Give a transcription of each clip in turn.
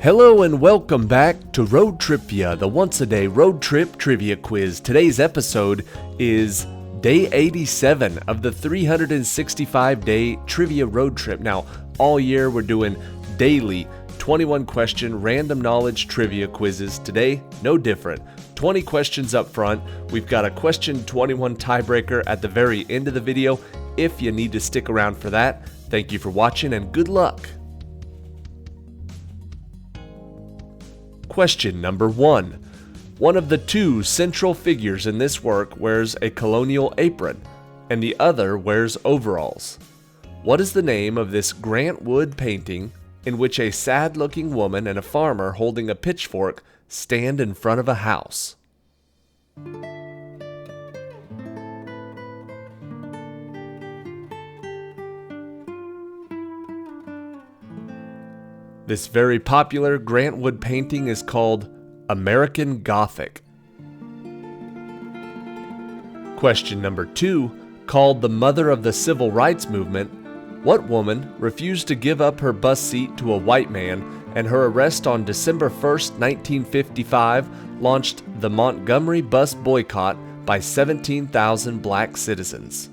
Hello and welcome back to ROADTRIpVIA, the once-a-day road trip trivia quiz. Today's episode is day 87 of the 365-day trivia road trip. Now, all year we're doing daily 21-question random knowledge trivia quizzes. Today, no different. 20 questions up front. We've got a question 21 tiebreaker at the very end of the video. If you need to stick around for that, thank you for watching and good luck. Question number 1. One of the two central figures in this work wears a colonial apron, and the other wears overalls. What is the name of this Grant Wood painting in which a sad-looking woman and a farmer holding a pitchfork stand in front of a house? This very popular Grant Wood painting is called American Gothic. Question number 2, called the mother of the civil rights movement, what woman refused to give up her bus seat to a white man, and her arrest on December 1st, 1955 launched the Montgomery bus boycott by 17,000 black citizens?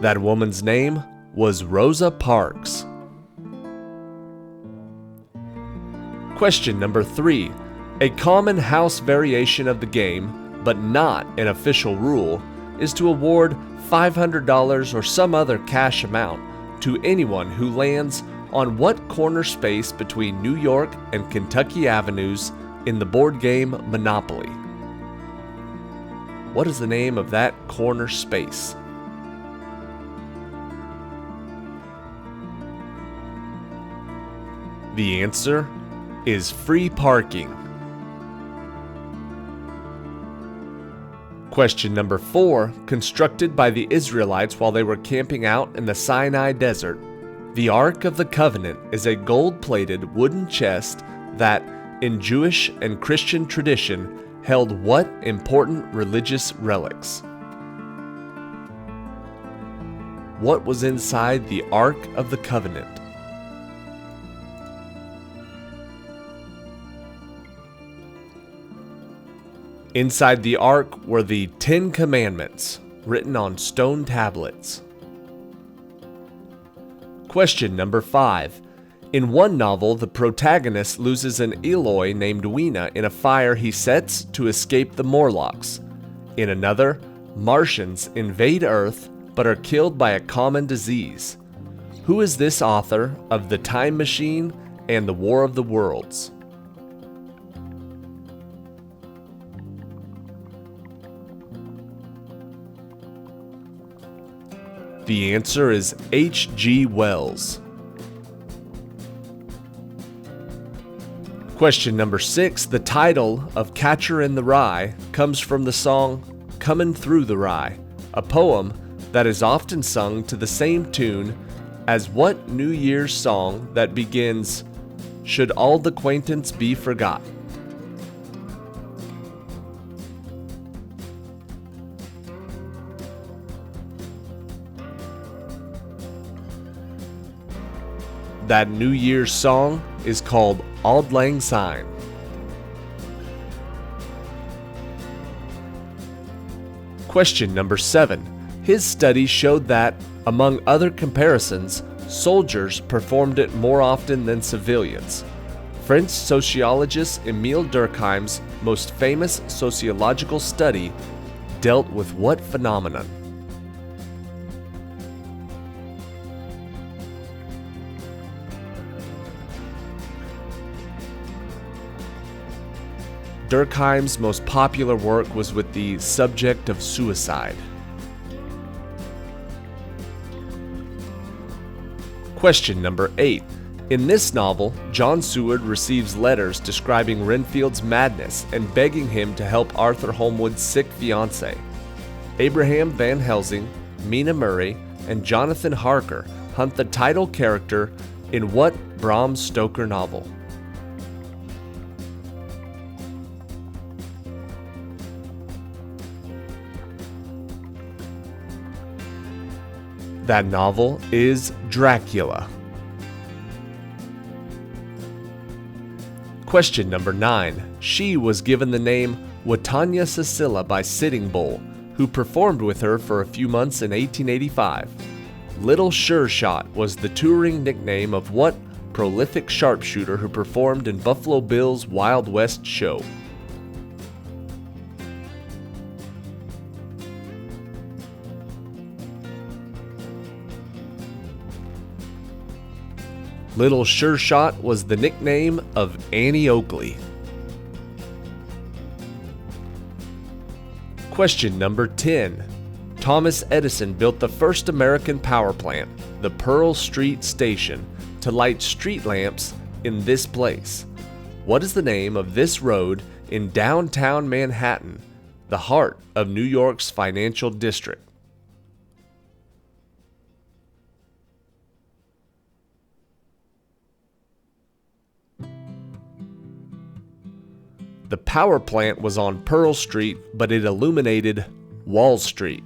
That woman's name was Rosa Parks. Question number 3. A common house variation of the game, but not an official rule, is to award $500 or some other cash amount to anyone who lands on what corner space between New York and Kentucky Avenues in the board game Monopoly? What is the name of that corner space? The answer is free parking. Question number 4, constructed by the Israelites while they were camping out in the Sinai Desert. The Ark of the Covenant is a gold-plated wooden chest that, in Jewish and Christian tradition, held what important religious relics? What was inside the Ark of the Covenant? Inside the ark were the 10 Commandments, written on stone tablets. Question number 5. In one novel, the protagonist loses an Eloi named Weena in a fire he sets to escape the Morlocks. In another, Martians invade Earth but are killed by a common disease. Who is this author of The Time Machine and The War of the Worlds? The answer is H.G. Wells. Question number 6. The title of Catcher in the Rye comes from the song Comin' Through the Rye, a poem that is often sung to the same tune as what New Year's song that begins, "Should Auld Acquaintance Be Forgot"? That New Year's song is called Auld Lang Syne. Question number 7. His study showed that, among other comparisons, soldiers performed it more often than civilians. French sociologist Émile Durkheim's most famous sociological study dealt with what phenomenon? Durkheim's most popular work was with the subject of suicide. Question number 8. In this novel, John Seward receives letters describing Renfield's madness and begging him to help Arthur Holmwood's sick fiancée. Abraham Van Helsing, Mina Murray, and Jonathan Harker hunt the title character in what Bram Stoker novel? That novel is Dracula. Question number 9. She was given the name Watanya Cecilia by Sitting Bull, who performed with her for a few months in 1885. Little Sure Shot was the touring nickname of what prolific sharpshooter who performed in Buffalo Bill's Wild West show? Little Sure Shot was the nickname of Annie Oakley. Question number 10. Thomas Edison built the first American power plant, the Pearl Street Station, to light street lamps in this place. What is the name of this road in downtown Manhattan, the heart of New York's financial district? The power plant was on Pearl Street, but it illuminated Wall Street.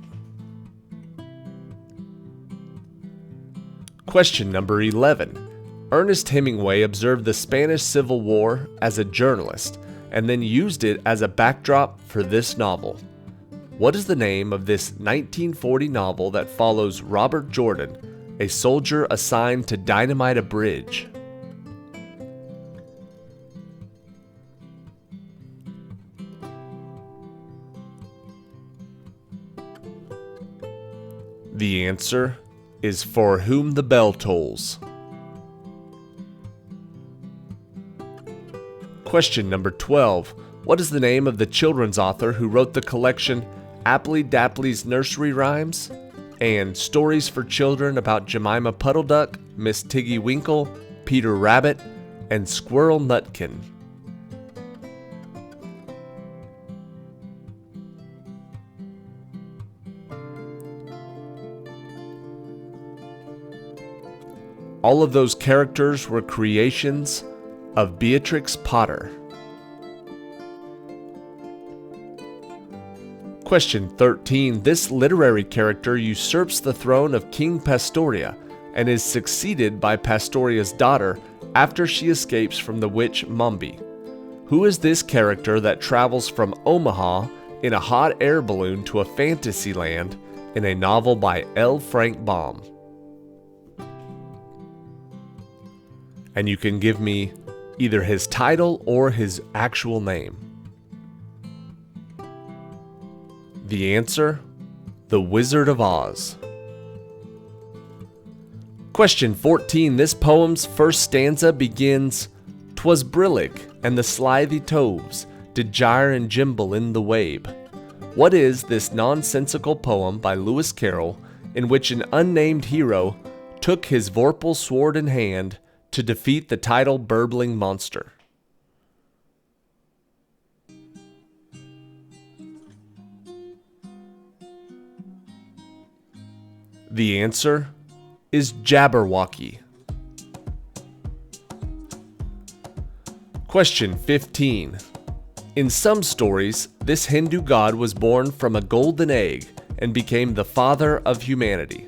Question number 11. Ernest Hemingway observed the Spanish Civil War as a journalist and then used it as a backdrop for this novel. What is the name of this 1940 novel that follows Robert Jordan, a soldier assigned to dynamite a bridge? The answer is For Whom the Bell Tolls. Question number 12. What is the name of the children's author who wrote the collection Appley Dapley's Nursery Rhymes and stories for children about Jemima Puddle Duck, Miss Tiggy Winkle, Peter Rabbit, and Squirrel Nutkin? All of those characters were creations of Beatrix Potter. Question 13. This literary character usurps the throne of King Pastoria and is succeeded by Pastoria's daughter after she escapes from the witch Mombi. Who is this character that travels from Omaha in a hot air balloon to a fantasy land in a novel by L. Frank Baum? And you can give me either his title or his actual name. The answer: The Wizard of Oz. Question 14. This poem's first stanza begins, "'Twas brillig, and the slithy toves did gyre and gimble in the wabe." What is this nonsensical poem by Lewis Carroll in which an unnamed hero took his vorpal sword in hand to defeat the tidal burbling monster? The answer is Jabberwocky. Question 15. In some stories, this Hindu god was born from a golden egg and became the father of humanity.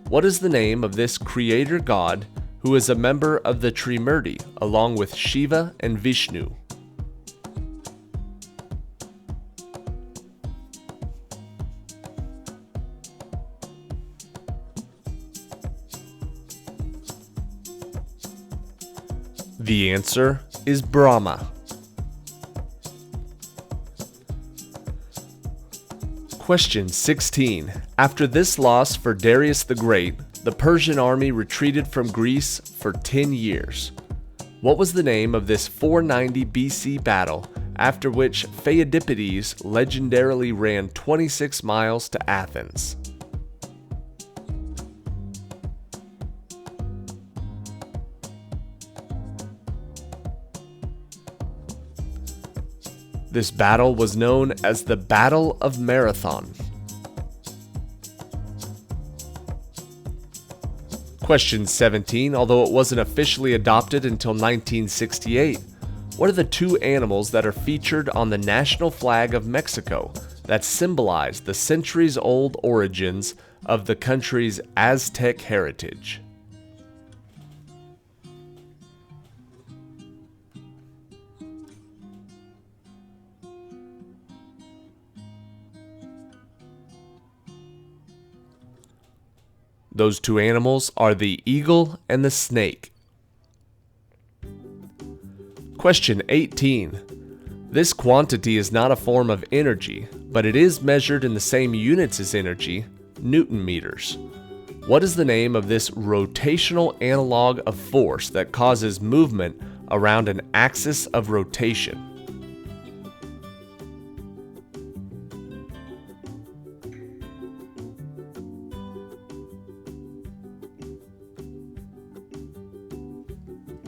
What is the name of this creator god who is a member of the Trimurti along with Shiva and Vishnu? The answer is Brahma. Question 16. After this loss for Darius the Great, the Persian army retreated from Greece for 10 years. What was the name of this 490 BC battle after which Pheidippides legendarily ran 26 miles to Athens? This battle was known as the Battle of Marathon. Question 17. Although it wasn't officially adopted until 1968, what are the two animals that are featured on the national flag of Mexico that symbolize the centuries-old origins of the country's Aztec heritage? Those two animals are the eagle and the snake. Question 18. This quantity is not a form of energy, but it is measured in the same units as energy, Newton meters. What is the name of this rotational analog of force that causes movement around an axis of rotation?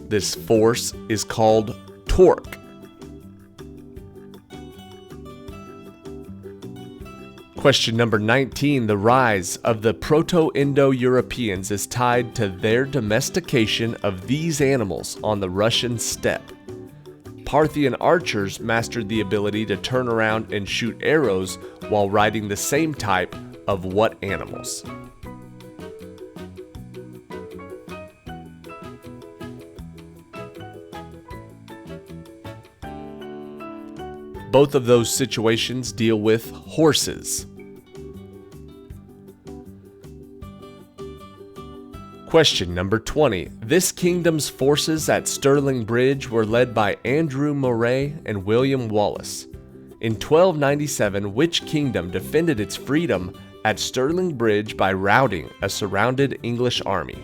This force is called torque. Question number 19. The rise of the Proto-Indo-Europeans is tied to their domestication of these animals on the Russian steppe. Parthian archers mastered the ability to turn around and shoot arrows while riding the same type of what animals? Both of those situations deal with horses. Question number 20. This kingdom's forces at Stirling Bridge were led by Andrew Moray and William Wallace. In 1297, which kingdom defended its freedom at Stirling Bridge by routing a surrounded English army?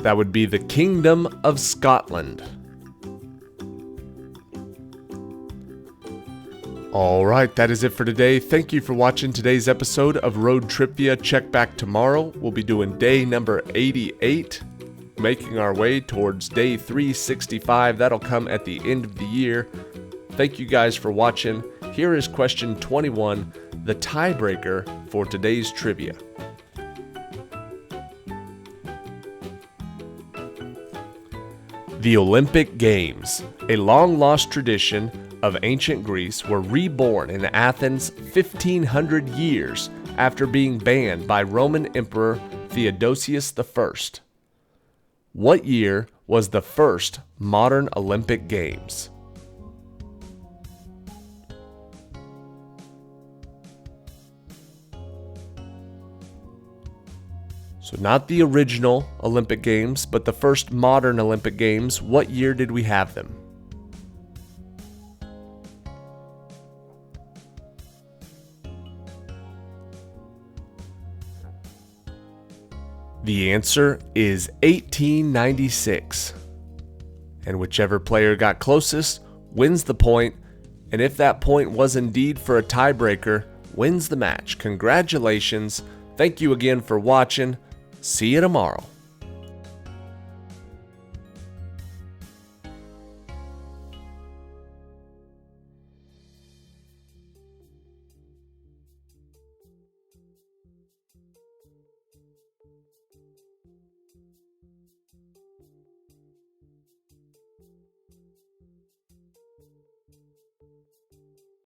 That would be the Kingdom of Scotland. Alright, that is it for today. Thank you for watching today's episode of ROADTRIpVIA. Check back tomorrow. We'll be doing day number 88, making our way towards day 365. That'll come at the end of the year. Thank you guys for watching. Here is question 21, the tiebreaker for today's trivia. The Olympic Games, a long-lost tradition of ancient Greece, were reborn in Athens 1,500 years after being banned by Roman Emperor Theodosius I. What year was the first modern Olympic Games? So not the original Olympic Games, but the first modern Olympic Games. What year did we have them? The answer is 1896. And whichever player got closest wins the point, and if that point was indeed for a tiebreaker, wins the match. Congratulations. Thank you again for watching. See you tomorrow.